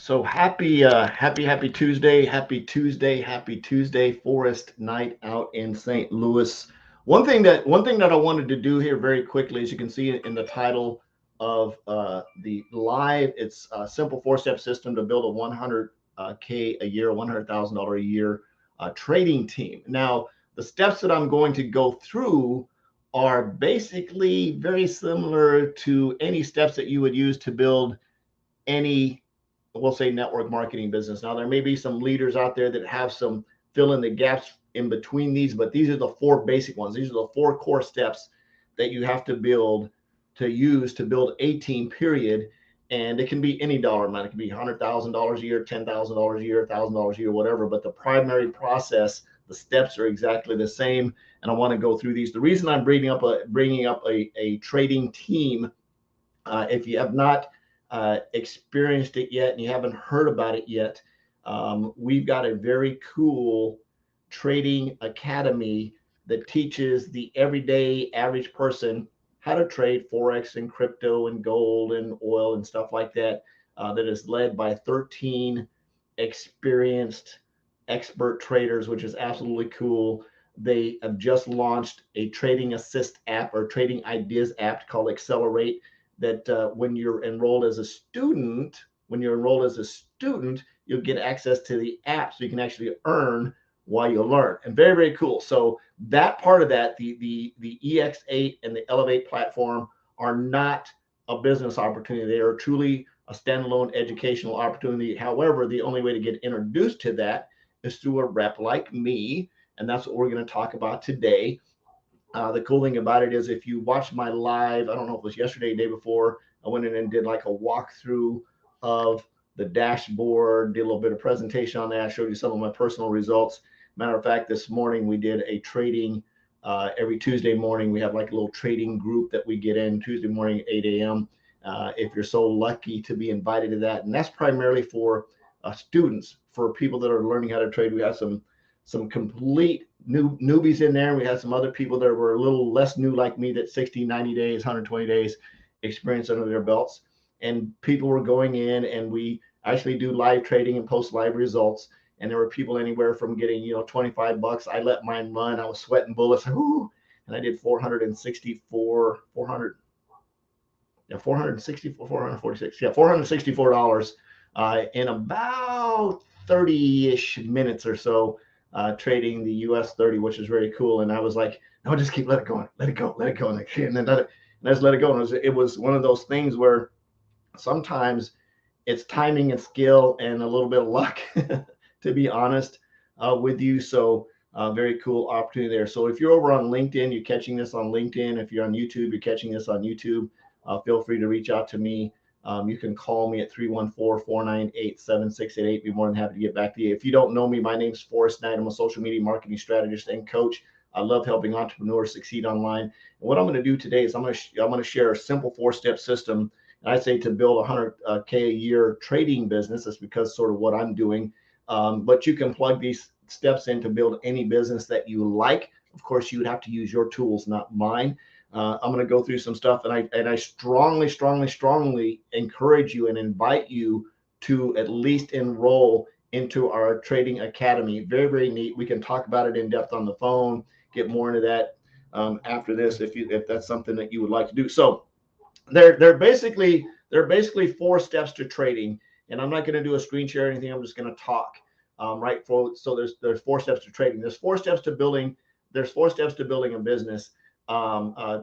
So happy Happy Tuesday, Forest Night out in St. Louis. One thing that I wanted to do here very quickly, as you can see in the title of the live, it's a simple four-step system to build a 100K a year, $100,000 a year trading team. Now, the steps that I'm going to go through are basically very similar to any steps that you would use to build any, we'll say, network marketing business. Now, there may be some leaders out there that have some fill in the gaps in between these, but these are the four basic ones. These are the four core steps that you have to build to use to build a team, period. And it can be any dollar amount. It can be $100,000 a year, $10,000 a year, $1,000 a year, whatever. But the primary process, the steps are exactly the same. And I want to go through these. The reason I'm bringing up a trading team, if you have not experienced it yet and you haven't heard about it yet, we've got a very cool trading academy that teaches the everyday average person how to trade Forex and crypto and gold and oil and stuff like that. That is led by 13 experienced expert traders, which is absolutely cool. They have just launched a trading assist app or trading ideas app called Accelerate, that when you're enrolled as a student, you'll get access to the app so you can actually earn while you learn. And very, very cool. So that part of that, the EX8 and the Elevate platform are not a business opportunity. They are truly a standalone educational opportunity. However, the only way to get introduced to that is through a rep like me. And that's what we're going to talk about today. The cool thing about it is, if you watch my live, I don't know if it was yesterday, day before, I went in and did like a walkthrough of the dashboard, did a little bit of presentation on that. I showed you some of my personal results. Matter of fact, this morning we did a trading, every Tuesday morning, we have like a little trading group that we get in Tuesday morning at 8 a.m. If you're so lucky to be invited to that. And that's primarily for students, for people that are learning how to trade. We have some complete newbies in there. We had some other people that were a little less new like me, that 60, 90 days, 120 days experience under their belts. And people were going in, and we actually do live trading and post live results. And there were people anywhere from getting, 25 bucks. I let mine run. I was sweating bullets. Whoo, and I did 464, in about 30-ish minutes or so, trading the US 30, which is very cool. And I was like, no, just let it go, let it go. And then I just let it go. And it was one of those things where sometimes it's timing and skill and a little bit of luck, to be honest with you. So very cool opportunity there. So if you're over on LinkedIn, you're catching this on LinkedIn. If you're on YouTube, you're catching this on YouTube. Feel free to reach out to me. You can call me at 314-498-7688. Be more than happy to get back to you. If you don't know me, my name's Forrest Knight. I'm a social media marketing strategist and coach. I love helping entrepreneurs succeed online. And what I'm going to do today is I'm going to share a simple four-step system. And I say to build a 100K a year trading business. That's because sort of what I'm doing. But you can plug these steps in to build any business that you like. Of course, you would have to use your tools, not mine. I'm going to go through some stuff, and I strongly encourage you and invite you to at least enroll into our trading academy. Very, very neat. We can talk about it in depth on the phone, get more into that after this, if that's something that you would like to do. So they're basically four steps to trading, and I'm not going to do a screen share or anything. I'm just going to talk. Right. So there's four steps to trading. There's four steps to building a business.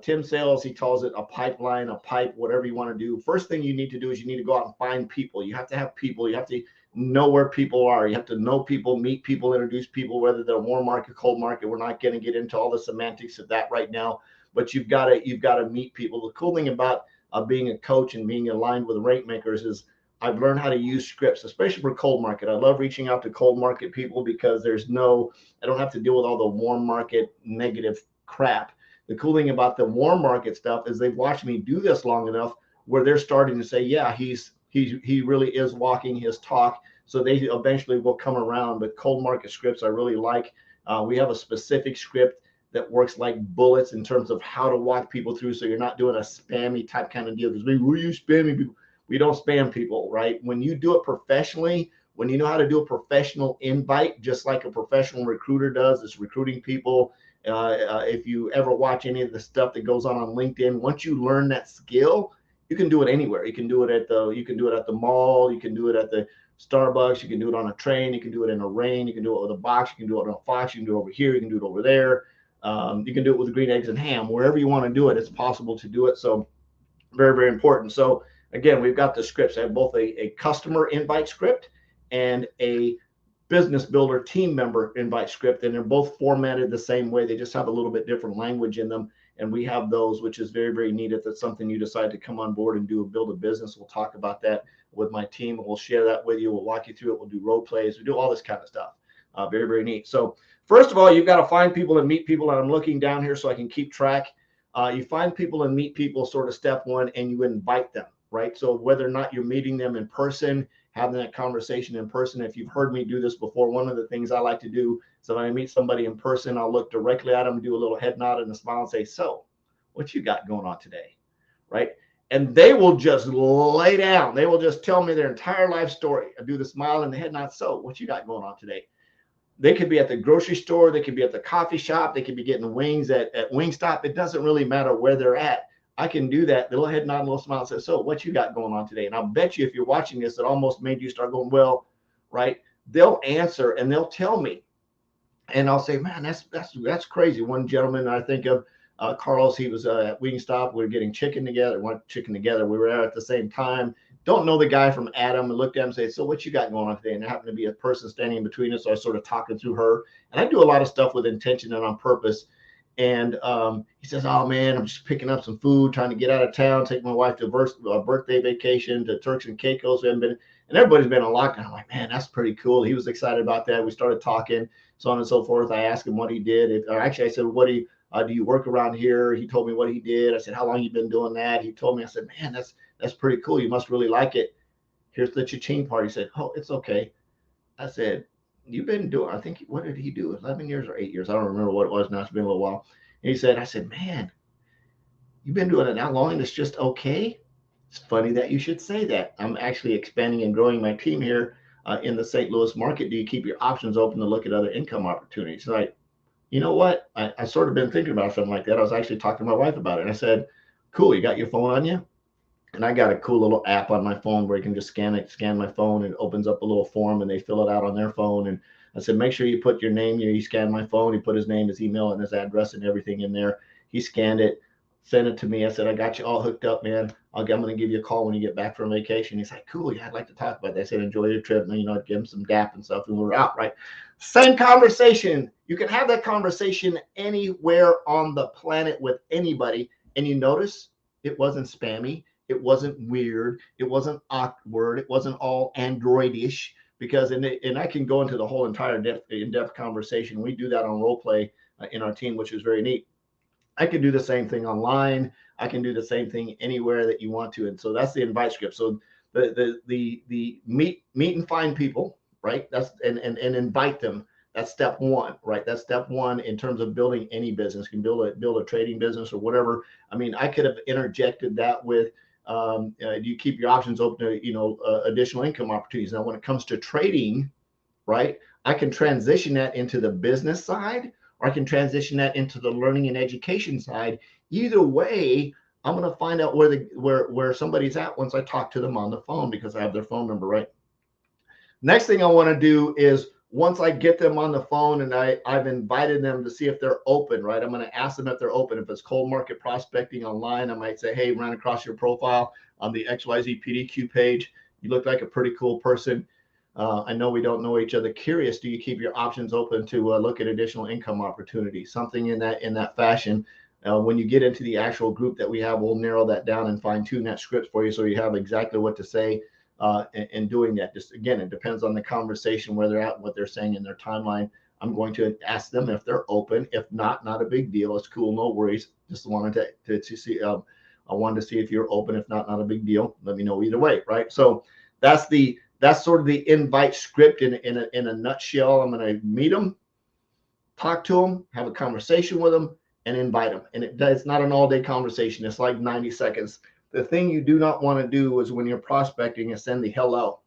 Tim Sales, he calls it a pipeline, a pipe, whatever you want to do. First thing you need to do is you need to go out and find people. You have to have people. You have to know where people are. You have to know people, meet people, introduce people, whether they're warm market, cold market. We're not going to get into all the semantics of that right now, but you've got to meet people. The cool thing about being a coach and being aligned with rate makers is I've learned how to use scripts, especially for cold market. I love reaching out to cold market people because I don't have to deal with all the warm market negative crap. The cool thing about the warm market stuff is they've watched me do this long enough where they're starting to say, yeah, he really is walking his talk. So they eventually will come around. But cold market scripts I really like. We have a specific script that works like bullets in terms of how to walk people through, so you're not doing a spammy type kind of deal. Because we use spammy people. We don't spam people, right? When you do it professionally, when you know how to do a professional invite, just like a professional recruiter does, it's recruiting people. If you ever watch any of the stuff that goes on LinkedIn, once you learn that skill, you can do it anywhere. You can do it at the mall, you can do it at the Starbucks, you can do it on a train, you can do it in a rain, you can do it with a box, you can do it on a fox, you can do it over here, you can do it over there. You can do it with green eggs and ham. Wherever you want to do it, it's possible to do it. So very, very important. So again, we've got the scripts. I have both a customer invite script and a business builder team member invite script, and they're both formatted the same way. They just have a little bit different language in them. And we have those, which is very, very neat. If that's something you decide to come on board and build a business, we'll talk about that with my team, and we'll share that with you. We'll walk you through it. We'll do role plays. We do all this kind of stuff. Very, very neat. So first of all, you've got to find people and meet people. And I'm looking down here so I can keep track. You find people and meet people, sort of step one, and you invite them, right? So whether or not you're meeting them in person, having that conversation in person. If you've heard me do this before, one of the things I like to do is when I meet somebody in person, I'll look directly at them, do a little head nod and a smile and say, so what you got going on today, right? And they will just lay down. They will just tell me their entire life story. I do the smile and the head nod. So what you got going on today? They could be at the grocery store. They could be at the coffee shop. They could be getting wings at Wingstop. It doesn't really matter where they're at. I can do that. The little head nod, little smile, says, so what you got going on today? And I'll bet you if you're watching this, it almost made you start going, well, right? They'll answer and they'll tell me. And I'll say, man, that's crazy. One gentleman I think of, Carlos, he was at Wingstop. We were getting chicken together. We were there at the same time. Don't know the guy from Adam, and looked at him and say, so what you got going on today? And there happened to be a person standing in between us. So I was sort of talking through her. And I do a lot of stuff with intention and on purpose. And he says, oh, man, I'm just picking up some food, trying to get out of town, take my wife to a birthday vacation to Turks and Caicos. And everybody's been on lockdown. I'm like, man, that's pretty cool. He was excited about that. We started talking, so on and so forth. I asked him what he did. I said, what do you work around here? He told me what he did. I said, how long you been doing that? He told me. I said, man, that's pretty cool. You must really like it. Here's the cha-ching part. He said, oh, it's okay. I said, you've been doing, I think, what did he do? 11 years or 8 years? I don't remember what it was now. It's been a little while. And he said, I said, man, you've been doing it that long and it's just okay? It's funny that you should say that. I'm actually expanding and growing my team here in the St. Louis market. Do you keep your options open to look at other income opportunities? So you know what? I sort of been thinking about something like that. I was actually talking to my wife about it. And I said, cool, you got your phone on you? And I got a cool little app on my phone where you can just scan my phone, and it opens up a little form and they fill it out on their phone. And I said, make sure you put your name. He scanned my phone. He put his name, his email, and his address and everything in there. He scanned it, sent it to me. I said, I got you all hooked up, man. I'm going to give you a call when you get back from vacation. He's like, cool. Yeah, I'd like to talk about that. I said, enjoy your trip. And, I'd give him some DAP and stuff. And we're out, right? Same conversation. You can have that conversation anywhere on the planet with anybody. And you notice it wasn't spammy. It wasn't weird. It wasn't awkward. It wasn't all Android-ish. Because and I can go into the whole entire in-depth conversation. We do that on role play in our team, which is very neat. I can do the same thing online. I can do the same thing anywhere that you want to. And so that's the invite script. So the meet and find people, right? That's and invite them. That's step one, right? That's step one in terms of building any business. You can build a trading business or whatever. I mean, I could have interjected that with you keep your options open to additional income opportunities. Now when it comes to trading, right, I can transition that into the business side, or I can transition that into the learning and education side. Either way, I'm going to find out where somebody's at once I talk to them on the phone, because I have their phone number, right? Next thing I want to do is, once I get them on the phone and I've invited them to see if they're open, right? I'm going to ask them if they're open. If it's cold market prospecting online, I might say, hey, ran across your profile on the XYZ PDQ page. You look like a pretty cool person. I know we don't know each other. Curious, do you keep your options open to look at additional income opportunities? Something in that fashion. When you get into the actual group that we have, we'll narrow that down and fine tune that script for you so you have exactly what to say. And doing that, just again, it depends on the conversation, where they're at, what they're saying in their timeline. I'm going to ask them if they're open. If not a big deal. It's cool, no worries. Just wanted to see. I wanted to see if you're open. If not a big deal. Let me know either way, right? So that's sort of the invite script in a nutshell. I'm going to meet them, talk to them, have a conversation with them, and invite them. And it's not an all-day conversation. It's like 90 seconds. The thing you do not want to do is when you're prospecting is send the hello.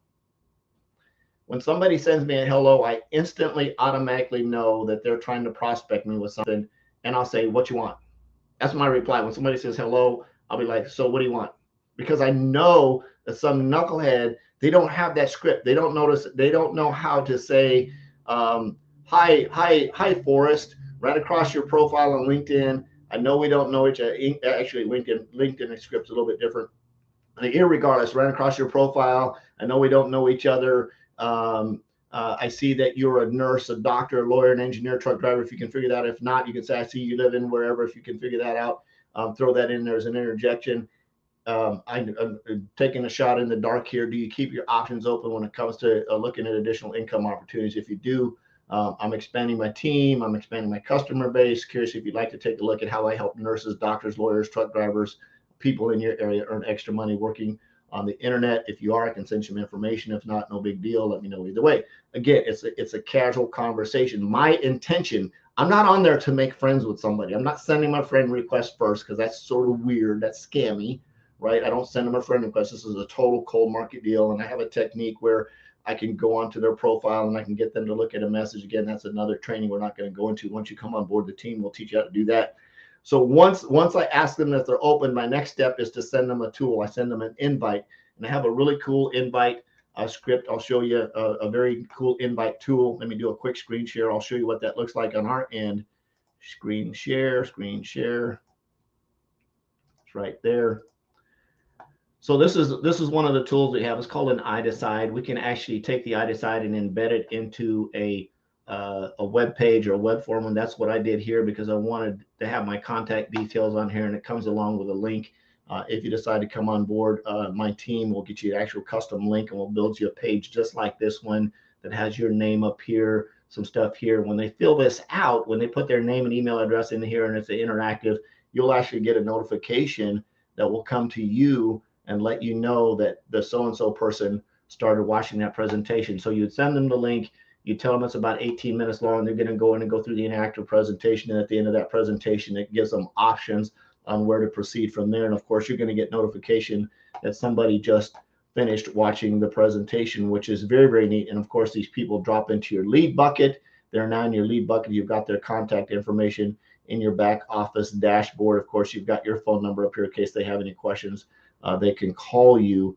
When somebody sends me a hello, I instantly automatically know that they're trying to prospect me with something, and I'll say, what you want? That's my reply. When somebody says hello, I'll be like, so what do you want? Because I know that some knucklehead, they don't have that script. They don't notice, they don't know how to say, hi, Forrest, right across your profile on LinkedIn. I know we don't know each other. Actually, LinkedIn script's a little bit different. Irregardless, right across your profile. I know we don't know each other. I see that you're a nurse, a doctor, a lawyer, an engineer, truck driver. If you can figure that out. If not, you can say, I see you live in wherever. If you can figure that out, throw that in there as an interjection. I'm taking a shot in the dark here. Do you keep your options open when it comes to looking at additional income opportunities? If you do, I'm expanding my team. I'm expanding my customer base. Curious if you'd like to take a look at how I help nurses, doctors, lawyers, truck drivers, people in your area earn extra money working on the internet. If you are, I can send you some information. If not, no big deal. Let me know either way. Again, it's a casual conversation. My intention, I'm not on there to make friends with somebody. I'm not sending my friend request first because that's sort of weird. That's scammy, right? I don't send them a friend request. This is a total cold market deal. And I have a technique where I can go onto their profile and I can get them to look at a message. Again, that's another training we're not going to go into. Once you come on board the team, we'll teach you how to do that. So once I ask them if they're open, my next step is to send them a tool. I send them an invite, and I have a really cool invite script. I'll show you a very cool invite tool. Let me do a quick screen share. I'll show you what that looks like on our end. Screen share. It's right there. So this is one of the tools we have. It's called an iDecide. We can actually take the iDecide and embed it into a web page or a web form, and that's what I did here because I wanted to have my contact details on here, and it comes along with a link. If you decide to come on board, my team will get you an actual custom link, and we'll build you a page just like this one that has your name up here, some stuff here. When they fill this out, when they put their name and email address in here, and it's interactive, you'll actually get a notification that will come to you and let you know that the so-and-so person started watching that presentation. So you'd send them the link. You tell them it's about 18 minutes long. They're going to go in and go through the interactive presentation. And at the end of that presentation, it gives them options on where to proceed from there. And of course, you're going to get notification that somebody just finished watching the presentation, which is very, very neat. And of course, these people drop into your lead bucket. They're now in your lead bucket. You've got their contact information in your back office dashboard. Of course, you've got your phone number up here in case they have any questions. They can call you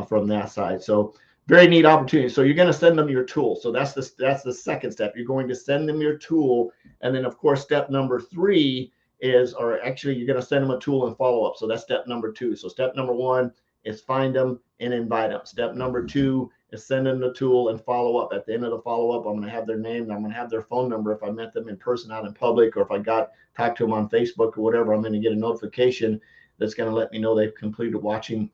from that side. So very neat opportunity. So you're going to send them your tool. So that's the second step. You're going to send them your tool. And then, of course, step number 3 is, or actually, you're going to send them a tool and follow up. So that's step number 2. So step number 1 is find them and invite them. Step number 2 is send them the tool and follow up. At the end of the follow up, I'm going to have their name and I'm going to have their phone number. If I met them in person out in public, or if I talked to them on Facebook or whatever, I'm going to get a notification that's going to let me know they've completed watching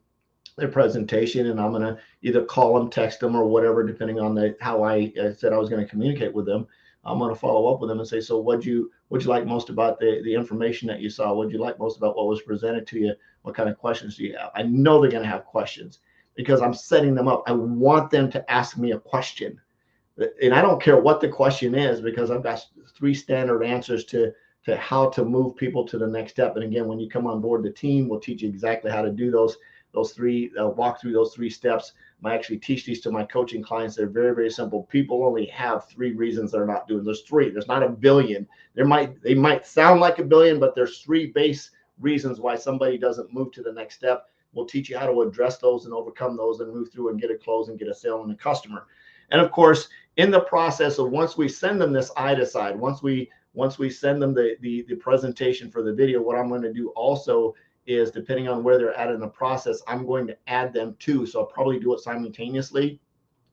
their presentation, and I'm going to either call them, text them, or whatever, depending on how I said I was going to communicate with them. I'm going to follow up with them and say, so what'd you like most about the information that you saw? What'd you like most about what was presented to you? What kind of questions do you have? I know they're going to have questions because I'm setting them up. I want them to ask me a question, and I don't care what the question is because I've got 3 standard answers to how to move people to the next step. And again, when you come on board the team, we'll teach you exactly how to do those 3, walk through those 3 steps. I actually teach these to my coaching clients. They're very, very simple. People only have 3 reasons they're not doing. There's 3. There's not a billion. They might sound like a billion, but there's 3 base reasons why somebody doesn't move to the next step. We'll teach you how to address those and overcome those and move through and get a close and get a sale on a customer. And of course, in the process of once we send them this iDecide, once we send them the presentation for the video, what I'm going to do also is, depending on where they're at in the process, I'm going to add them too. So I'll probably do it simultaneously.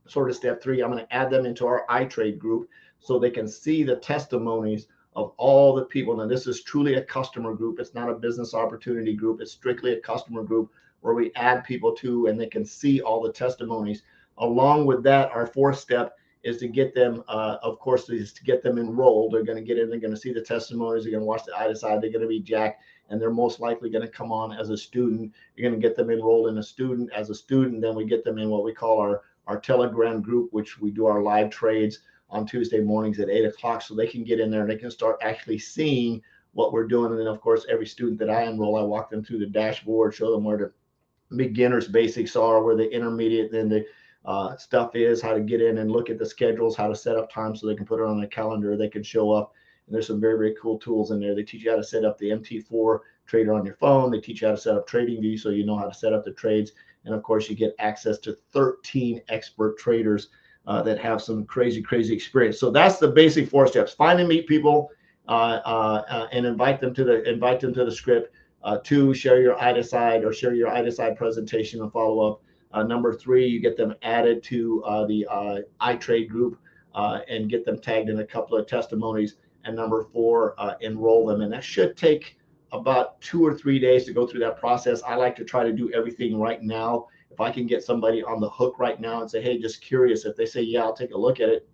Sort of step 3, I'm going to add them into our iTrade group so they can see the testimonies of all the people. Now, this is truly a customer group. It's not a business opportunity group. It's strictly a customer group where we add people to, and they can see all the testimonies. Along with that, our 4th step is to get them, of course, is to get them enrolled. They're going to get in, they're going to see the testimonies, they're going to watch the iDecide, they're going to be jacked, and they're most likely going to come on as a student. You're going to get them enrolled in as a student. Then we get them in what we call our Telegram group, which we do our live trades on Tuesday mornings at 8 o'clock, so they can get in there and they can start actually seeing what we're doing. And then, of course, every student that I enroll, I walk them through the dashboard, show them where to beginners basics are, where the intermediate, then the stuff is, how to get in and look at the schedules, how to set up time so they can put it on their calendar, they can show up. And there's some very, very cool tools in there. They teach you how to set up the MT4 trader on your phone. They teach you how to set up TradingView so you know how to set up the trades. And of course, you get access to 13 expert traders that have some crazy, crazy experience. So that's the basic 4 steps. Find and meet people and invite them to the script. 2, share your IDECIDE or share your IDECIDE presentation and follow up. Number 3, you get them added to the iTrade group and get them tagged in a couple of testimonies. And number 4, enroll them. And that should take about 2 or 3 days to go through that process. I like to try to do everything right now. If I can get somebody on the hook right now and say, hey, just curious, if they say, yeah, I'll take a look at it.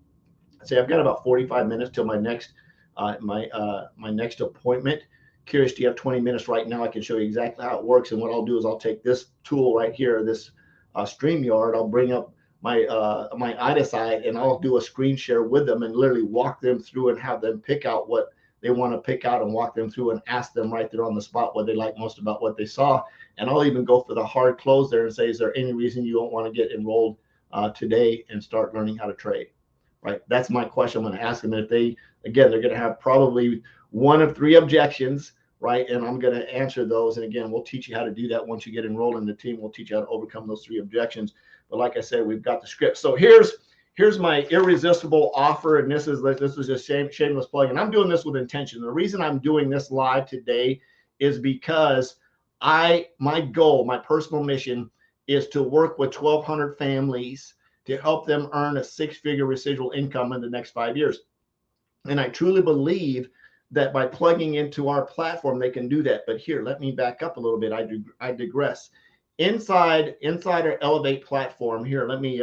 I say, I've got about 45 minutes till my next my next appointment. Curious, do you have 20 minutes right now? I can show you exactly how it works. And what I'll do is I'll take this tool right here, this StreamYard. I'll bring up my my IDECIDE and I'll do a screen share with them and literally walk them through and have them pick out what they want to pick out and walk them through and ask them right there on the spot what they like most about what they saw. And I'll even go for the hard close there and say, is there any reason you don't want to get enrolled today and start learning how to trade? Right? That's my question. I'm going to ask them. If they, again, they're going to have probably 1 of 3 objections, right? And I'm going to answer those. And again, we'll teach you how to do that once you get enrolled in the team. We'll teach you how to overcome those 3 objections. But like I said, we've got the script. So here's my irresistible offer, and this is just shameless plug. And I'm doing this with intention. The reason I'm doing this live today is because my goal, my personal mission, is to work with 1,200 families to help them earn a 6-figure residual income in the next 5 years. And I truly believe that by plugging into our platform, they can do that. But here, let me back up a little bit. I digress. Inside our Elevate platform here, let me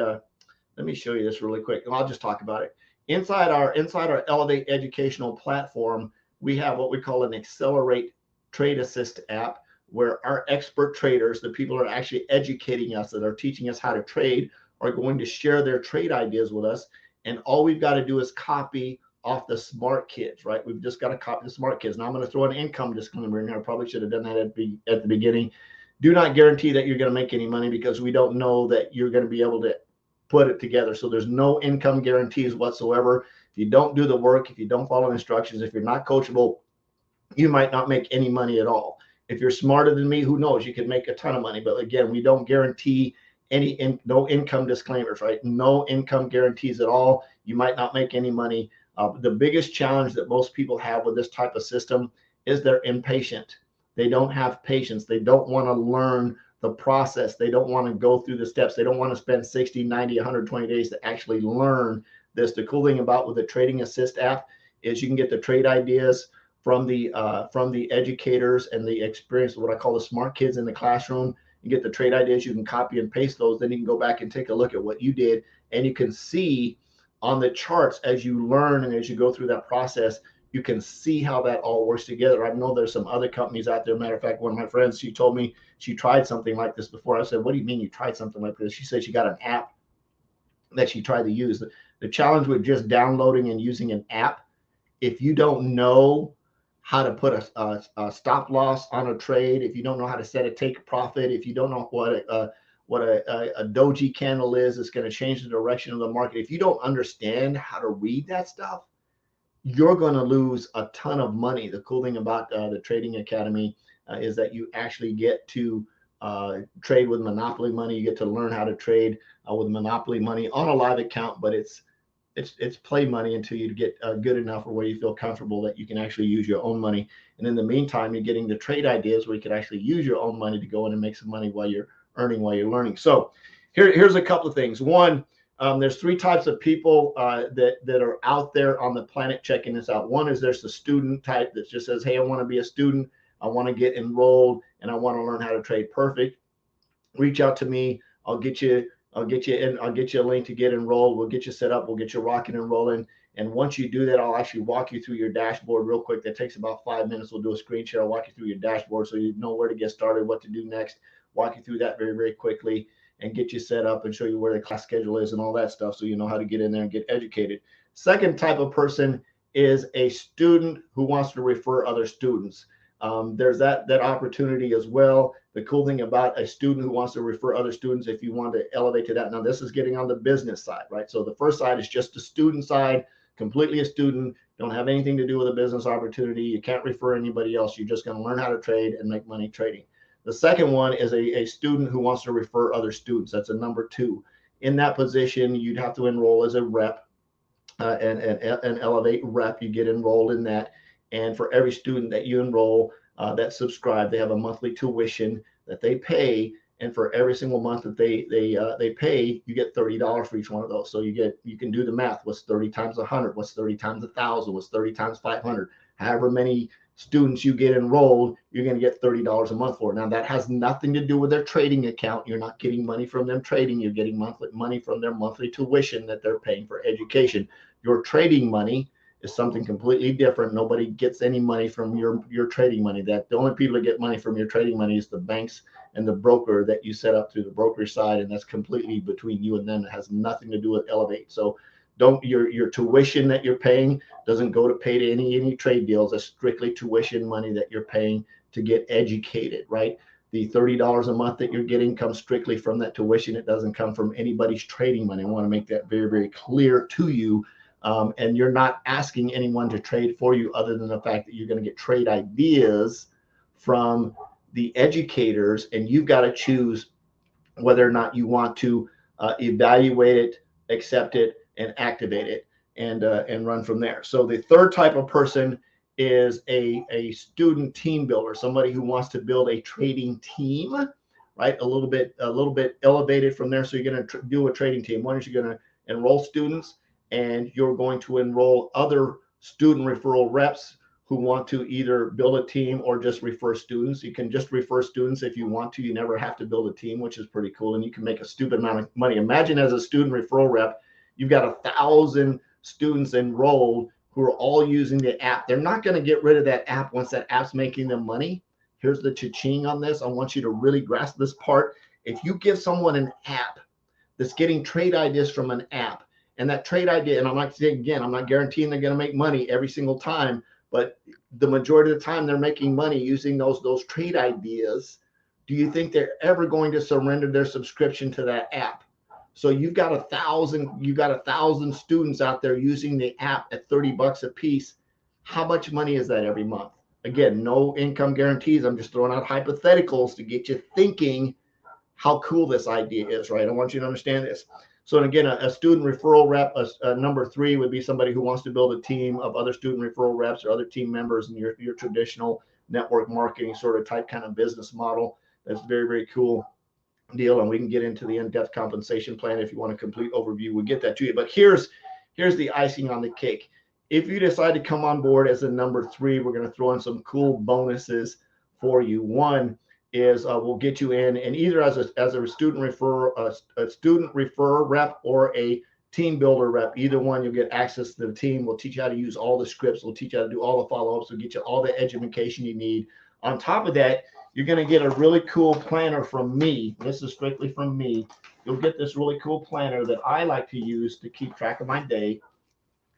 show you this really quick. I'll just talk about it. Inside our Elevate educational platform, we have what we call an Accelerate Trade Assist app, where our expert traders, the people who are actually educating us, that are teaching us how to trade, are going to share their trade ideas with us. And all we've got to do is copy off the smart kids, right? We've just got to copy the smart kids. Now I'm going to throw an income disclaimer in here. I probably should have done that at the beginning. Do not guarantee that you're going to make any money, because we don't know that you're going to be able to put it together. So there's no income guarantees whatsoever. If you don't do the work, if you don't follow instructions, if you're not coachable, you might not make any money at all. If you're smarter than me, who knows? You could make a ton of money. But again, we don't guarantee no income disclaimers, right? No income guarantees at all. You might not make any money. The biggest challenge that most people have with this type of system is they're impatient. They don't have patience. They don't want to learn the process. They don't want to go through the steps. They don't want to spend 60, 90, 120 days to actually learn this. The cool thing about with the Trading Assist app is you can get the trade ideas from the educators and the experience, what I call the smart kids in the classroom. You get the trade ideas, you can copy and paste those, then you can go back and take a look at what you did, and you can see on the charts as you learn and as you go through that process, you can see how that all works together. I know there's some other companies out there. Matter of fact, one of my friends, she told me she tried something like this before. I said, what do you mean you tried something like this? She said she got an app that she tried to use. The challenge with just downloading and using an app, if you don't know how to put a stop loss on a trade, if you don't know how to set a take profit, if you don't know what a doji candle is, it's going to change the direction of the market. If you don't understand how to read that stuff, you're going to lose a ton of money. The cool thing about the Trading Academy is that you actually get to trade with monopoly money. You get to learn how to trade with monopoly money on a live account, but it's play money until you get good enough or where you feel comfortable that you can actually use your own money. And in the meantime, you're getting the trade ideas where you can actually use your own money to go in and make some money while you're earning, while you're learning. So here's a couple of things. One, there's 3 types of people that are out there on the planet checking this out. One is there's the student type that just says, hey, I want to be a student. I want to get enrolled and I want to learn how to trade. Perfect. Reach out to me. I'll get you a link to get enrolled. We'll get you set up. We'll get you rocking and rolling. And once you do that, I'll actually walk you through your dashboard real quick. That takes about 5 minutes. We'll do a screen share. I'll walk you through your dashboard so you know where to get started, what to do next. Walk you through that very, very quickly and get you set up and show you where the class schedule is and all that stuff so you know how to get in there and get educated. Second type of person is a student who wants to refer other students. There's that opportunity as well. The cool thing about a student who wants to refer other students, if you want to elevate to that, now this is getting on the business side, right? So the first side is just the student side, completely a student, don't have anything to do with a business opportunity. You can't refer anybody else. You're just going to learn how to trade and make money trading. The second one is a student who wants to refer other students. That's a number two. In that position, you'd have to enroll as a rep, and elevate rep. You get enrolled in that. And for every student that you enroll that subscribe, they have a monthly tuition that they pay. And for every single month that they pay, you get $30 for each one of those. So you can do the math. What's 30 times 100? What's 30 times 1,000? What's 30 times 500? However many students you get enrolled, you're going to get $30 a month for it. Now that has nothing to do with their trading account. You're not getting money from them trading. You're getting money from their monthly tuition that they're paying for education. Your trading money is something completely different. Nobody gets any money from your trading money. That the only people that get money from your trading money is the banks and the broker that you set up through the broker side, and that's completely between you and them. It has nothing to do with Elevate. So your tuition that you're paying doesn't go to pay to any trade deals. It's strictly tuition money that you're paying to get educated, right? The $30 a month that you're getting comes strictly from that tuition. It doesn't come from anybody's trading money. I want to make that very, very clear to you. And you're not asking anyone to trade for you, other than the fact that you're going to get trade ideas from the educators, and you've got to choose whether or not you want to evaluate it, accept it, and activate it, and run from there. So the third type of person is a student team builder, somebody who wants to build a trading team, right? A little bit elevated from there. So you're going to do a trading team. One is you're going to enroll students, and you're going to enroll other student referral reps who want to either build a team or just refer students. You can just refer students if you want to. You never have to build a team, which is pretty cool. And you can make a stupid amount of money. Imagine as a student referral rep, you've got 1,000 students enrolled who are all using the app. They're not going to get rid of that app once that app's making them money. Here's the cha-ching on this. I want you to really grasp this part. If you give someone an app that's getting trade ideas from an app, and that trade idea, and I'm not saying, again, I'm not guaranteeing they're going to make money every single time, but the majority of the time they're making money using those trade ideas. Do you think they're ever going to surrender their subscription to that app? So you've got 1,000 students out there using the app at $30 a piece. How much money is that every month? Again, no income guarantees. I'm just throwing out hypotheticals to get you thinking how cool this idea is, right? I want you to understand this. So again, a student referral rep, number three would be somebody who wants to build a team of other student referral reps or other team members in your traditional network marketing sort of type kind of business model. That's very, very cool deal. And we can get into the in-depth compensation plan if you want a complete overview. We'll get that to you. But here's the icing on the cake. If you decide to come on board as a number three, we're going to throw in some cool bonuses for you. One is we'll get you in, and either as a student referrer rep or a team builder rep, either one, you'll get access to the team. We'll teach you how to use all the scripts. We'll teach you how to do all the follow-ups. We'll get you all the education you need. On top of that, you're going to get a really cool planner from me. This is strictly from me. You'll get this really cool planner that I like to use to keep track of my day.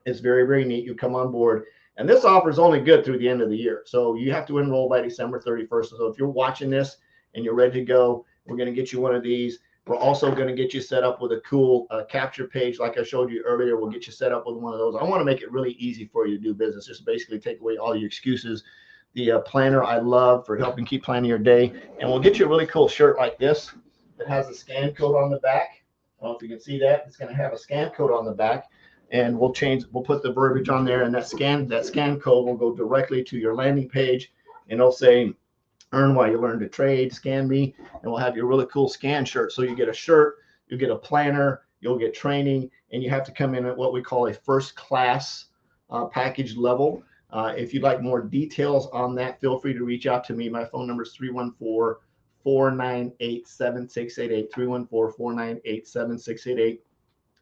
It's very, very neat. You come on board. And this offer is only good through the end of the year. So you have to enroll by December 31st. So if you're watching this and you're ready to go, we're going to get you one of these. We're also going to get you set up with a cool capture page like I showed you earlier. We'll get you set up with one of those. I want to make it really easy for you to do business. Just basically take away all your excuses. The planner I love for helping keep planning your day. And we'll get you a really cool shirt like this that has a scan code on the back. I don't know if you can see that. It's going to have a scan code on the back. And we'll put the verbiage on there, and that scan code will go directly to your landing page, and it'll say, earn while you learn to trade, scan me, and we'll have your really cool scan shirt. So you get a shirt, you get a planner, you'll get training, and you have to come in at what we call a first class package level. If you'd like more details on that, feel free to reach out to me. My phone number is 314-498-7688, 314-498-7688.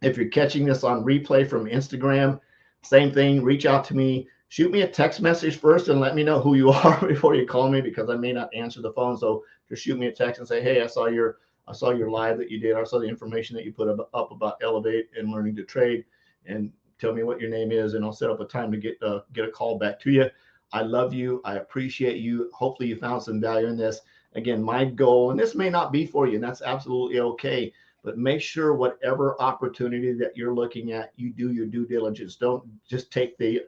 If you're catching this on replay from Instagram, same thing, reach out to me. Shoot me a text message first and let me know who you are before you call me, because I may not answer the phone. So just shoot me a text and say, hey, I saw your live that you did. I saw the information that you put up about Elevate and learning to trade, and tell me what your name is, and I'll set up a time to get a call back to you. I love you. I appreciate you. Hopefully you found some value in this. Again, my goal, and this may not be for you, and that's absolutely okay, but make sure whatever opportunity that you're looking at, you do your due diligence. Don't just take the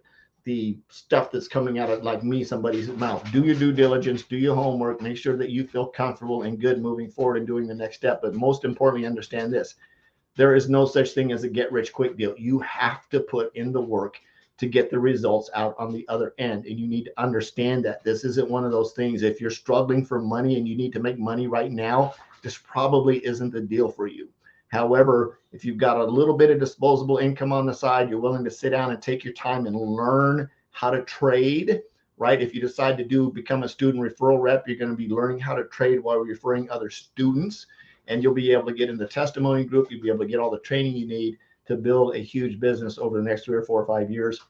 stuff that's coming out of, like me, somebody's mouth. Do your due diligence, do your homework, make sure that you feel comfortable and good moving forward and doing the next step. But most importantly, understand this: there is no such thing as a get rich quick deal. You have to put in the work to get the results out on the other end. And you need to understand that this isn't one of those things. If you're struggling for money and you need to make money right now, this probably isn't the deal for you. However, if you've got a little bit of disposable income on the side, you're willing to sit down and take your time and learn how to trade, right? If you decide to become a student referral rep, you're going to be learning how to trade while referring other students, and you'll be able to get in the testimony group. You'll be able to get all the training you need to build a huge business over the next 3 or 4 or 5 years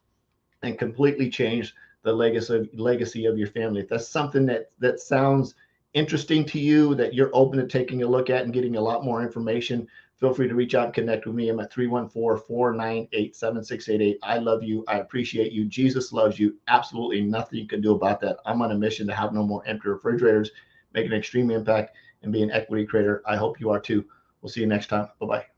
and completely change the legacy of your family. If that's something that sounds interesting to you, that you're open to taking a look at and getting a lot more information, feel free to reach out and connect with me. I'm at 314-498-7688. I love you. I appreciate you. Jesus loves you. Absolutely nothing you can do about that. I'm on a mission to have no more empty refrigerators, make an extreme impact, and be an equity creator. I hope you are too. We'll see you next time. Bye-bye.